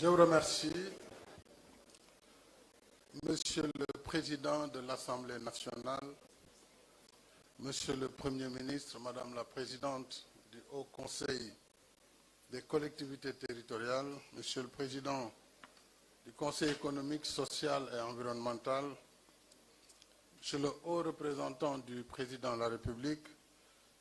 Je vous remercie, Monsieur le Président de l'Assemblée nationale, Monsieur le Premier ministre, Madame la Présidente du Haut Conseil des collectivités territoriales, Monsieur le Président du Conseil économique, social et environnemental, Monsieur le Haut représentant du Président de la République,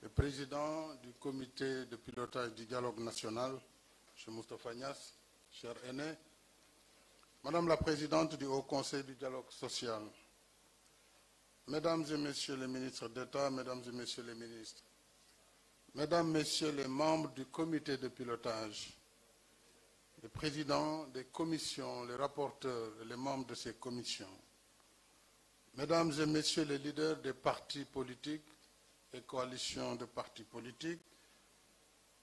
le Président du Comité de pilotage du dialogue national, M. Moustapha Niasse, cher aîné, Madame la Présidente du Haut Conseil du dialogue social, Mesdames et Messieurs les ministres d'État, Mesdames et Messieurs les ministres, Mesdames, Messieurs les membres du comité de pilotage, les présidents des commissions, les rapporteurs et les membres de ces commissions, Mesdames et Messieurs les leaders des partis politiques et coalitions de partis politiques,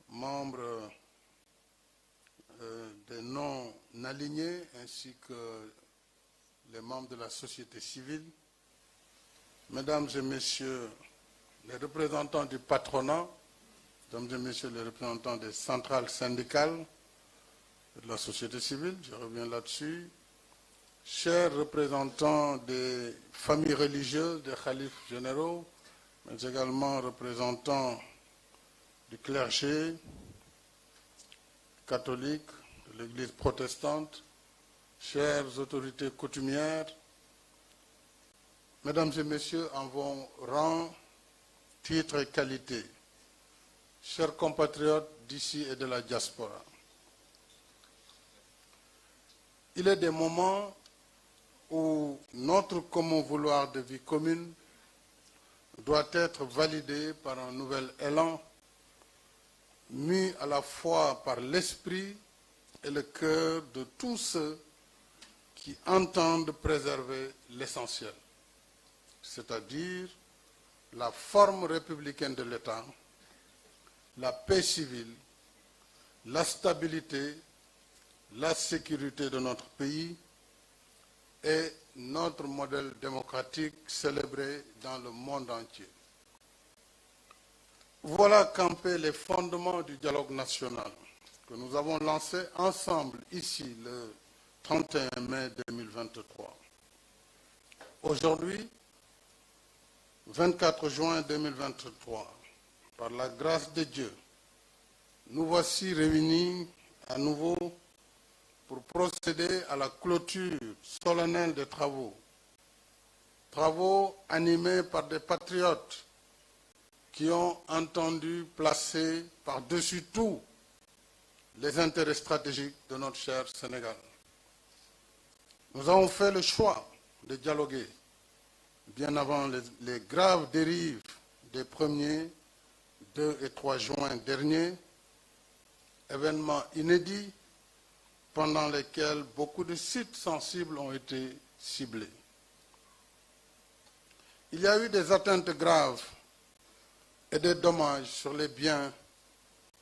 membres des non-alignés ainsi que les membres de la société civile, Mesdames et Messieurs les représentants du patronat, Mesdames et Messieurs les représentants des centrales syndicales et de la société civile, je reviens là-dessus, chers représentants des familles religieuses, des khalifes généraux, mais également représentants du clergé catholique, de l'Église protestante, chères autorités coutumières, Mesdames et Messieurs, en vos rangs, titres et qualités, chers compatriotes d'ici et de la diaspora, il est des moments où notre commun vouloir de vie commune doit être validé par un nouvel élan, mû à la fois par l'esprit et le cœur de tous ceux qui entendent préserver l'essentiel, c'est-à-dire la forme républicaine de l'État, la paix civile, la stabilité, la sécurité de notre pays et notre modèle démocratique célébré dans le monde entier. Voilà campés les fondements du dialogue national que nous avons lancé ensemble ici le 31 mai 2023. Aujourd'hui, 24 juin 2023, par la grâce de Dieu, nous voici réunis à nouveau pour procéder à la clôture solennelle des travaux animés par des patriotes qui ont entendu placer par-dessus tout les intérêts stratégiques de notre cher Sénégal. Nous avons fait le choix de dialoguer bien avant les graves dérives des 1er, 2 et 3 juin derniers, événements inédits pendant lesquels beaucoup de sites sensibles ont été ciblés. Il y a eu des atteintes graves et des dommages sur les biens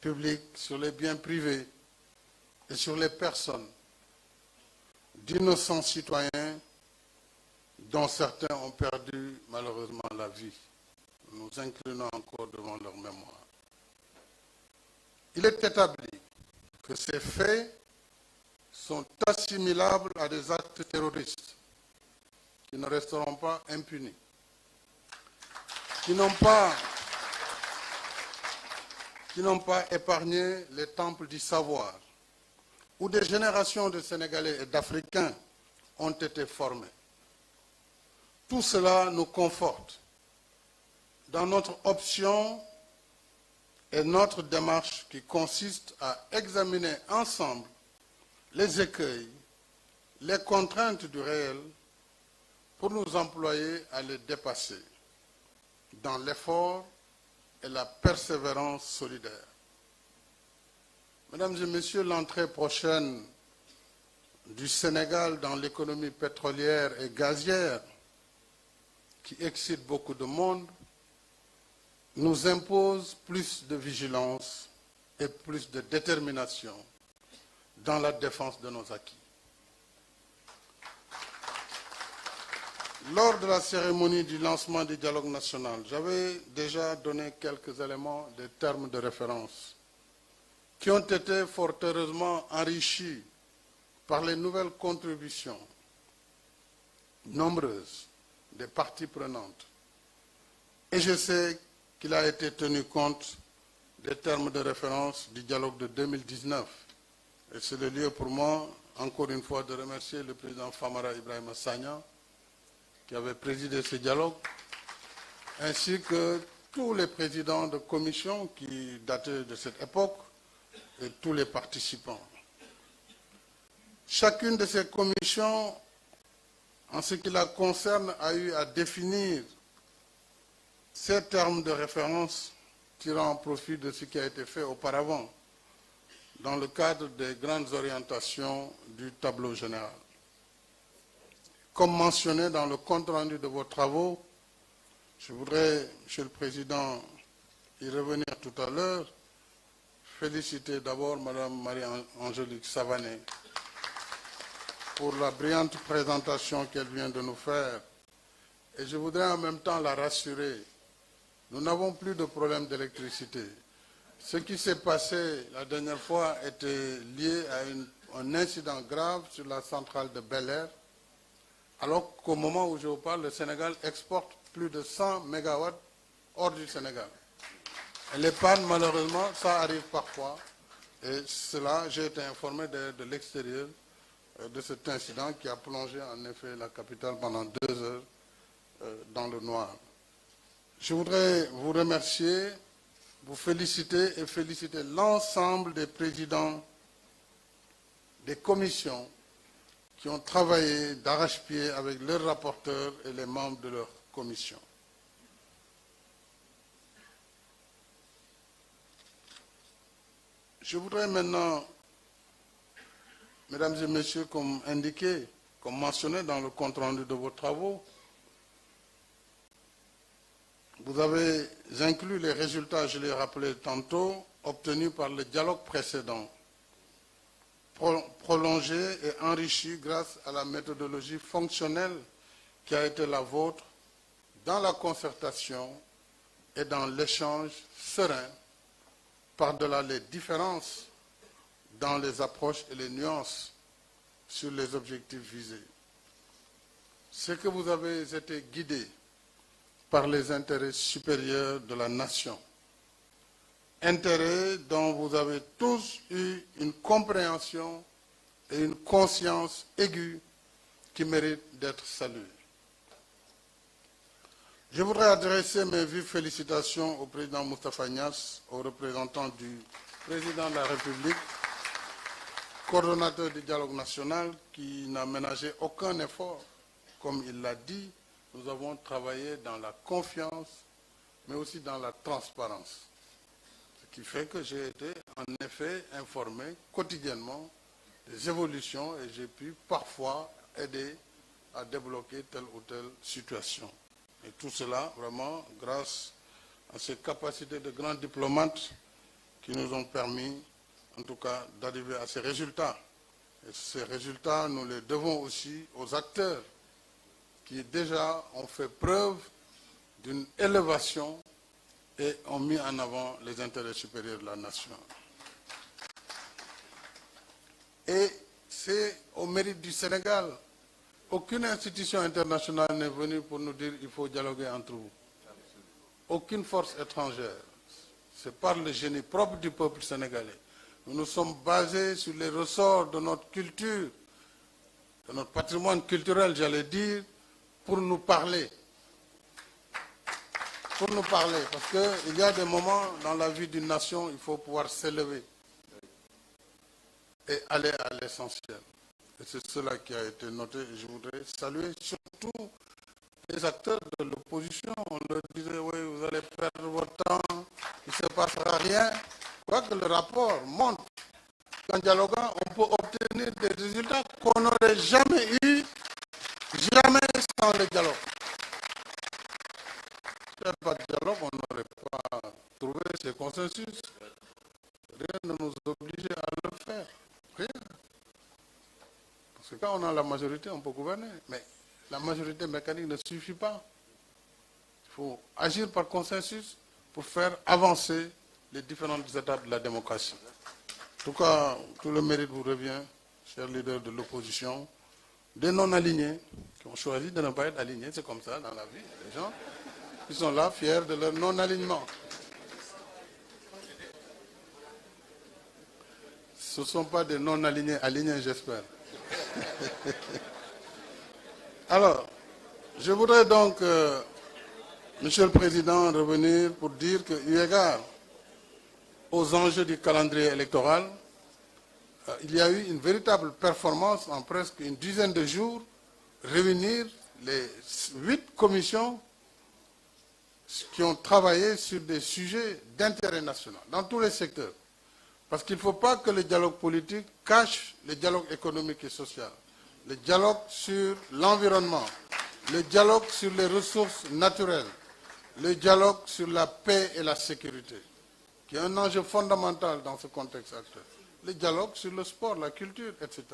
publics, sur les biens privés et sur les personnes d'innocents citoyens dont certains ont perdu malheureusement la vie. Nous nous inclinons encore devant leur mémoire. Il est établi que ces faits sont assimilables à des actes terroristes qui ne resteront pas impunis, qui n'ont pas épargné les temples du savoir, où des générations de Sénégalais et d'Africains ont été formés. Tout cela nous conforte dans notre option et notre démarche qui consiste à examiner ensemble les écueils, les contraintes du réel pour nous employer à les dépasser dans l'effort et la persévérance solidaire. Mesdames et Messieurs, l'entrée prochaine du Sénégal dans l'économie pétrolière et gazière, qui excite beaucoup de monde, nous impose plus de vigilance et plus de détermination dans la défense de nos acquis. Lors de la cérémonie du lancement du dialogue national, j'avais déjà donné quelques éléments des termes de référence qui ont été fort heureusement enrichis par les nouvelles contributions nombreuses des parties prenantes. Et je sais qu'il a été tenu compte des termes de référence du dialogue de 2019. Et c'est le lieu pour moi, encore une fois, de remercier le président Famara Ibrahima Sagna, qui avait présidé ce dialogue, ainsi que tous les présidents de commissions qui dataient de cette époque et tous les participants. Chacune de ces commissions, en ce qui la concerne, a eu à définir ces termes de référence tirant profit de ce qui a été fait auparavant dans le cadre des grandes orientations du tableau général. Comme mentionné dans le compte-rendu de vos travaux, je voudrais, Monsieur le Président, y revenir tout à l'heure, féliciter d'abord Madame Marie-Angélique Savané pour la brillante présentation qu'elle vient de nous faire. Et je voudrais en même temps la rassurer. Nous n'avons plus de problème d'électricité. Ce qui s'est passé la dernière fois était lié à un incident grave sur la centrale de Bel-Air, alors qu'au moment où je vous parle, le Sénégal exporte plus de 100 mégawatts hors du Sénégal. Et les pannes, malheureusement, ça arrive parfois. Et cela, j'ai été informé de l'extérieur de cet incident qui a plongé en effet la capitale pendant 2 heures dans le noir. Je voudrais vous remercier, vous féliciter et féliciter l'ensemble des présidents des commissions qui ont travaillé d'arrache-pied avec leurs rapporteurs et les membres de leur commission. Je voudrais maintenant, mesdames et messieurs, comme indiqué, comme mentionné dans le compte-rendu de vos travaux, vous avez inclus les résultats, je l'ai rappelé tantôt, obtenus par le dialogue précédent, prolongé et enrichi grâce à la méthodologie fonctionnelle qui a été la vôtre dans la concertation et dans l'échange serein, par-delà les différences dans les approches et les nuances sur les objectifs visés. C'est que vous avez été guidés par les intérêts supérieurs de la nation, intérêts dont vous avez tous eu une compréhension et une conscience aiguë qui méritent d'être saluées. Je voudrais adresser mes vives félicitations au président Moustapha Niasse, aux représentants du président de la République, coordonnateur du dialogue national, qui n'a ménagé aucun effort. Comme il l'a dit, nous avons travaillé dans la confiance, mais aussi dans la transparence. Ce qui fait que j'ai été en effet informé quotidiennement des évolutions et j'ai pu parfois aider à débloquer telle ou telle situation. Et tout cela, vraiment, grâce à ces capacités de grands diplomates qui nous ont permis, en tout cas, d'arriver à ces résultats. Et ces résultats, nous les devons aussi aux acteurs qui déjà ont fait preuve d'une élévation et ont mis en avant les intérêts supérieurs de la nation. Et c'est au mérite du Sénégal. Aucune institution internationale n'est venue pour nous dire qu'il faut dialoguer entre vous. Aucune force étrangère. C'est par le génie propre du peuple sénégalais. Nous nous sommes basés sur les ressorts de notre culture, de notre patrimoine culturel, j'allais dire, pour nous parler. Pour nous parler. Parce qu'il y a des moments dans la vie d'une nation, il faut pouvoir s'élever et aller à l'essentiel. Et c'est cela qui a été noté. Et je voudrais saluer surtout les acteurs de l'opposition. On leur disait, oui, vous allez perdre votre temps, il ne se passera rien. Quoique le rapport montre qu'en dialoguant, on peut obtenir des résultats qu'on n'aurait jamais eu, jamais sans le dialogue. S'il n'y avait pas de dialogue, on n'aurait pas trouvé ces consensus. Rien ne nous obligeait à le faire. Rien. Parce que quand on a la majorité, on peut gouverner. Mais la majorité mécanique ne suffit pas. Il faut agir par consensus pour faire avancer les différentes étapes de la démocratie. En tout cas, tout le mérite vous revient, chers leaders de l'opposition, des non-alignés qui ont choisi de ne pas être alignés. C'est comme ça dans la vie. Les gens qui sont là fiers de leur non-alignement. Ce ne sont pas des non-alignés, alignés, j'espère. Alors, je voudrais donc, Monsieur le Président, revenir pour dire que, eu égard aux enjeux du calendrier électoral, il y a eu une véritable performance en presque une dizaine de jours, réunir les 8 commissions qui ont travaillé sur des sujets d'intérêt national, dans tous les secteurs. Parce qu'il ne faut pas que le dialogue politique cache le dialogue économique et social, le dialogue sur l'environnement, le dialogue sur les ressources naturelles, le dialogue sur la paix et la sécurité, qui est un enjeu fondamental dans ce contexte actuel, le dialogue sur le sport, la culture, etc.,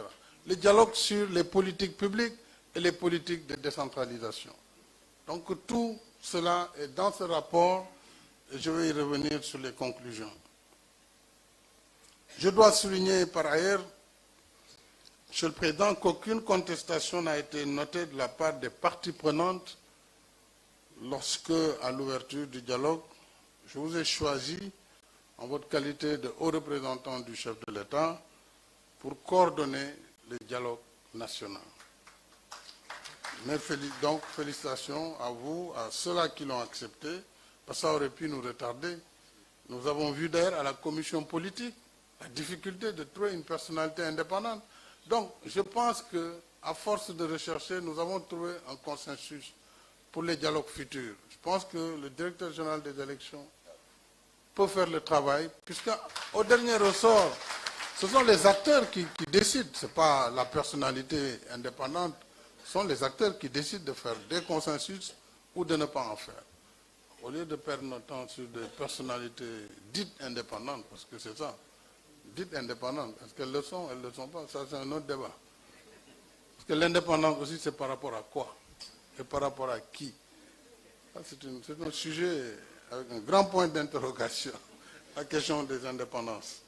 le dialogue sur les politiques publiques et les politiques de décentralisation. Donc tout cela est dans ce rapport et je vais y revenir sur les conclusions. Je dois souligner par ailleurs, Monsieur le Président, qu'aucune contestation n'a été notée de la part des parties prenantes lorsque, à l'ouverture du dialogue, je vous ai choisi, en votre qualité de haut représentant du chef de l'État, pour coordonner le dialogue national. Donc, félicitations à vous, à ceux-là qui l'ont accepté, parce que ça aurait pu nous retarder. Nous avons vu d'ailleurs à la commission politique la difficulté de trouver une personnalité indépendante. Donc, je pense qu'à force de rechercher, nous avons trouvé un consensus pour les dialogues futurs. Je pense que le directeur général des élections peut faire le travail, puisqu'au dernier ressort, ce sont les acteurs qui décident, ce n'est pas la personnalité indépendante, ce sont les acteurs qui décident de faire des consensus ou de ne pas en faire. Au lieu de perdre notre temps sur des personnalités dites indépendantes, parce que c'est ça, dites indépendantes, est-ce qu'elles le sont, elles ne le sont pas, ça c'est un autre débat. Parce que l'indépendance aussi c'est par rapport à quoi et par rapport à qui. C'est un sujet avec un grand point d'interrogation, la question des indépendances.